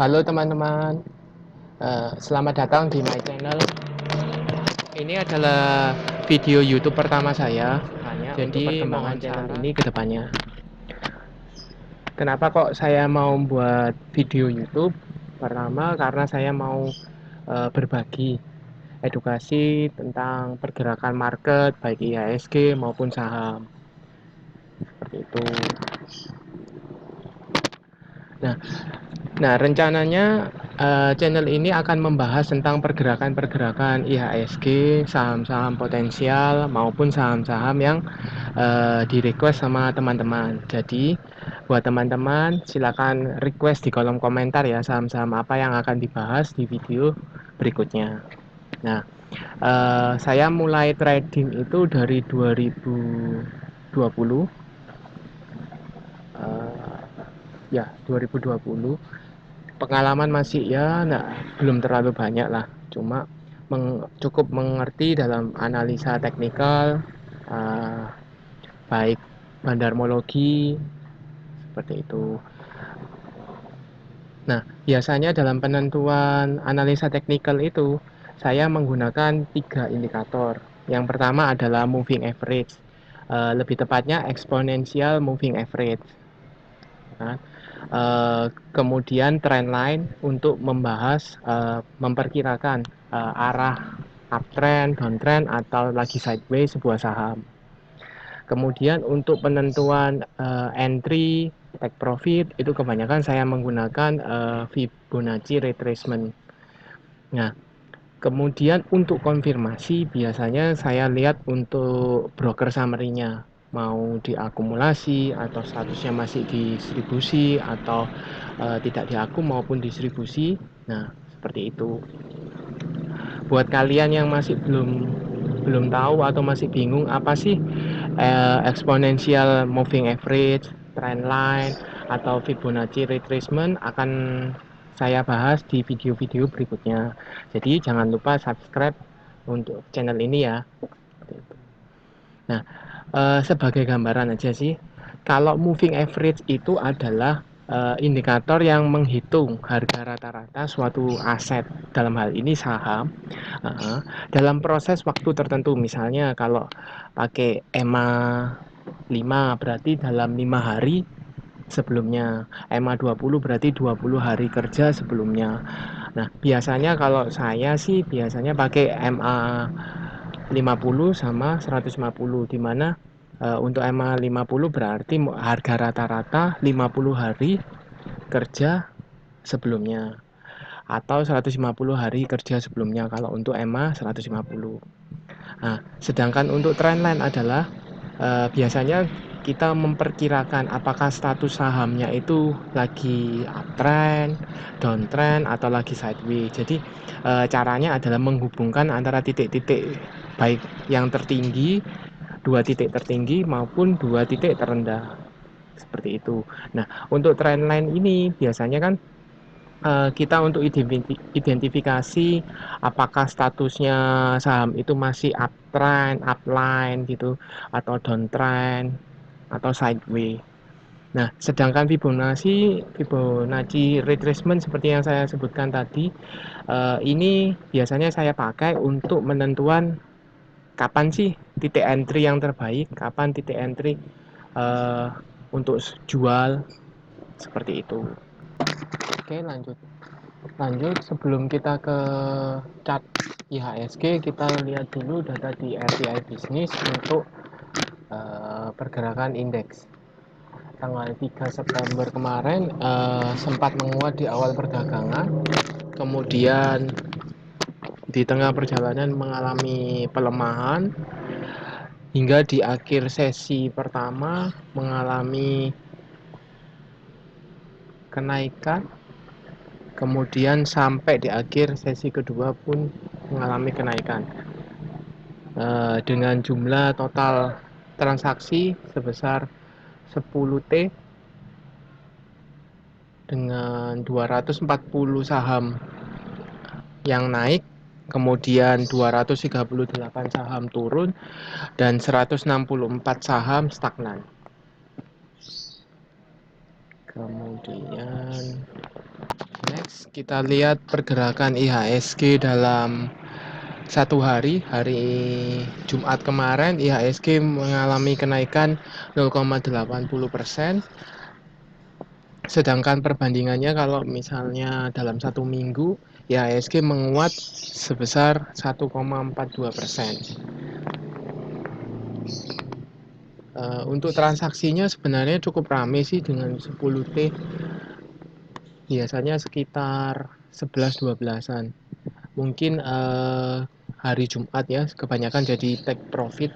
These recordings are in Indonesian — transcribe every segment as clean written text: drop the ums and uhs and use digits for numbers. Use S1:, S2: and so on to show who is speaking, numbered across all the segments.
S1: Halo teman-teman, selamat datang di my channel. Ini adalah video YouTube pertama saya, jadi perkembangan channel ini ke depannya. Kenapa kok saya mau buat video YouTube? Pertama karena saya mau berbagi edukasi tentang pergerakan market baik IHSG maupun saham. Seperti itu. Nah, rencananya channel ini akan membahas tentang pergerakan-pergerakan IHSG, saham-saham potensial maupun saham-saham yang di request sama teman-teman. Jadi buat teman-teman silakan request di kolom komentar ya saham-saham apa yang akan dibahas di video berikutnya. Nah, saya mulai trading itu dari 2020. Ya, 2020. Pengalaman masih ya belum terlalu banyak lah, cuma cukup mengerti dalam analisa teknikal, uh, baik bandarmologi seperti itu. Nah, biasanya dalam penentuan analisa teknikal itu saya menggunakan 3 indikator. Yang pertama adalah moving average, lebih tepatnya exponential moving average. Nah, kemudian trendline untuk membahas memperkirakan arah uptrend, downtrend atau lagi sideways sebuah saham. Kemudian untuk penentuan entry, take profit itu kebanyakan saya menggunakan Fibonacci retracement. Nah, kemudian untuk konfirmasi biasanya saya lihat untuk broker summary-nya, mau diakumulasi atau statusnya masih distribusi atau tidak diakum maupun distribusi. Nah, seperti itu. Buat kalian yang masih belum tahu atau masih bingung apa sih exponential moving average, trendline atau Fibonacci retracement, akan saya bahas di video-video berikutnya. Jadi jangan lupa subscribe untuk channel ini ya. Nah, sebagai gambaran aja sih, kalau moving average itu adalah indikator yang menghitung harga rata-rata suatu aset, dalam hal ini saham, dalam proses waktu tertentu. Misalnya kalau pakai EMA 5 berarti dalam 5 hari sebelumnya, EMA 20 berarti 20 hari kerja sebelumnya. Nah, biasanya kalau saya sih biasanya pakai EMA 50 sama 150, di mana untuk EMA 50 berarti harga rata-rata 50 hari kerja sebelumnya, atau 150 hari kerja sebelumnya kalau untuk EMA 150. Nah, sedangkan untuk trendline adalah biasanya kita memperkirakan apakah status sahamnya itu lagi uptrend, downtrend atau lagi sideways. Jadi caranya adalah menghubungkan antara titik-titik baik yang tertinggi, 2 titik tertinggi maupun 2 titik terendah. Seperti itu. Nah, untuk trendline ini biasanya kan kita untuk identifikasi apakah statusnya saham itu masih uptrend, upline gitu, atau downtrend, atau sideways. Nah, sedangkan Fibonacci retracement seperti yang saya sebutkan tadi, ini biasanya saya pakai untuk menentuan kapan sih titik entry yang terbaik, kapan titik entry untuk jual, seperti itu. Oke, lanjut. Sebelum kita ke chart IHSG, kita lihat dulu data di RTI Bisnis untuk pergerakan indeks. Tanggal 3 September kemarin sempat menguat di awal perdagangan, kemudian di tengah perjalanan mengalami pelemahan hingga di akhir sesi pertama mengalami kenaikan, kemudian sampai di akhir sesi kedua pun mengalami kenaikan dengan jumlah total transaksi sebesar 10T dengan 240 saham yang naik, kemudian 238 saham turun, dan 164 saham stagnan. Kemudian Next, kita lihat pergerakan IHSG dalam satu hari Jumat kemarin. IHSG mengalami kenaikan 0,80%, sedangkan perbandingannya kalau misalnya dalam satu minggu IHSG menguat sebesar 1,42%. Untuk transaksinya sebenarnya cukup ramai sih, dengan 10T biasanya sekitar 11-12an. Mungkin hari Jumat ya kebanyakan jadi take profit.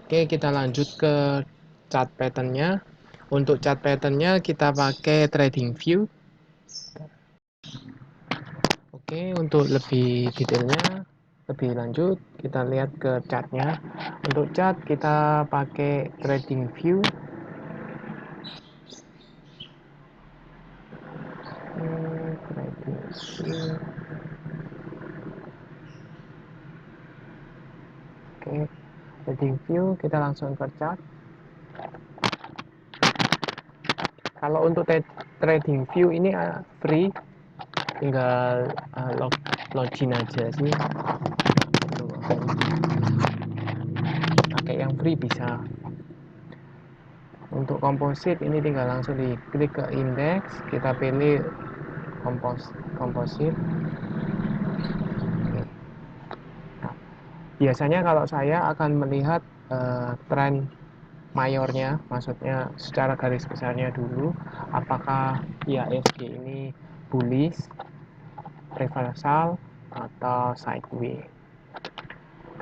S1: Oke, kita lanjut ke chart patternnya. Untuk chart patternnya kita pakai trading view. Oke, untuk lebih detailnya, lebih lanjut, kita lihat ke chartnya. Untuk chart kita pakai trading view. Oke, trading view kita langsung ke chart. Kalau untuk trading view ini free, tinggal login aja sih. Pakai yang free bisa. Untuk komposit ini tinggal langsung diklik ke indeks, kita pilih komposit. Nah, biasanya kalau saya akan melihat tren mayornya, maksudnya secara garis besarnya dulu, apakah IHSG ini bullish, reversal, atau sideways.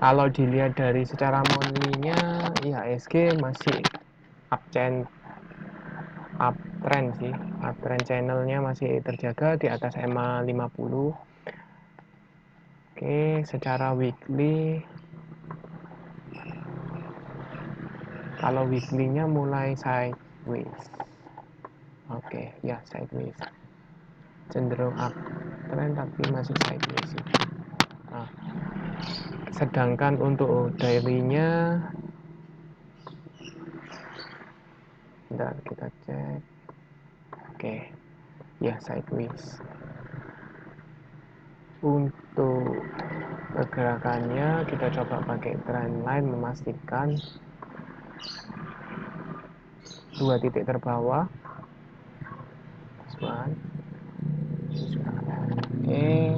S1: Kalau dilihat dari secara monthly-nya, IHSG masih uptrend sih, uptrend channelnya masih terjaga di atas EMA 50. Oke, secara weekly, kalau weekly-nya mulai sideways. Oke, ya sideways. Cenderung uptrend tapi masih sideways sih. Nah, sedangkan untuk daily-nya, bentar kita cek. Oke, ya sideways. Untuk pergerakannya kita coba pakai trendline, memastikan 2 titik terbawah. Oke,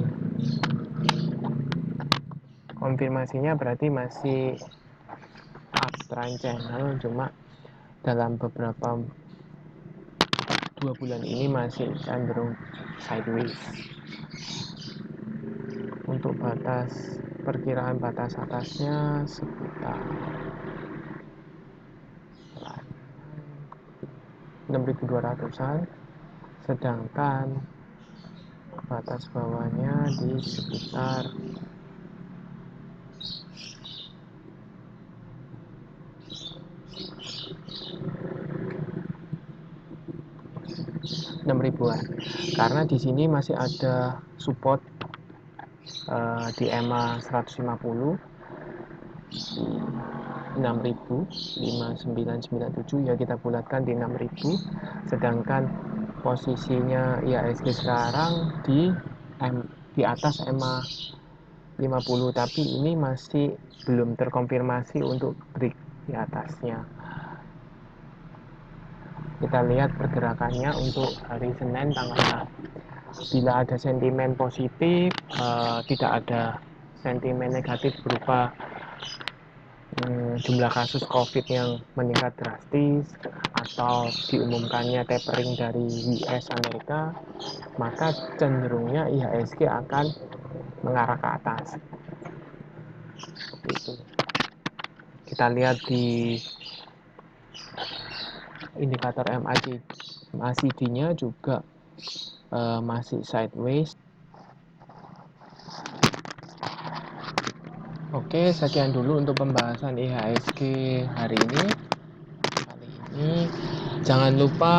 S1: konfirmasinya berarti masih uptrend channel, cuma dalam beberapa 2 bulan ini masih cenderung sideways. Untuk perkiraan batas atasnya sekitar 6.200-an, sedangkan batas bawahnya di sekitar 6.000-an. Karena di sini masih ada support di EMA 150, 6.000, 5997, ya kita bulatkan di 6.000. Sedangkan posisinya IHSG sekarang di atas EMA 50, tapi ini masih belum terkonfirmasi untuk break di atasnya. Kita lihat pergerakannya untuk hari Senin tanggal, bila ada sentimen positif, tidak ada sentimen negatif berupa jumlah kasus COVID yang meningkat drastis atau diumumkannya tapering dari US Amerika, maka cenderungnya IHSG akan mengarah ke atas. Seperti itu. Kita lihat di indikator MACD-nya juga masih sideways. Oke, sekian dulu untuk pembahasan IHSG hari ini. Jangan lupa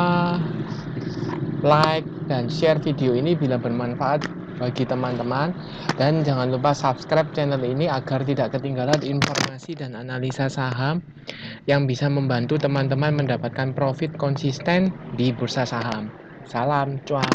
S1: like dan share video ini bila bermanfaat bagi teman-teman, dan jangan lupa subscribe channel ini agar tidak ketinggalan informasi dan analisa saham yang bisa membantu teman-teman mendapatkan profit konsisten di bursa saham. Salam cuan.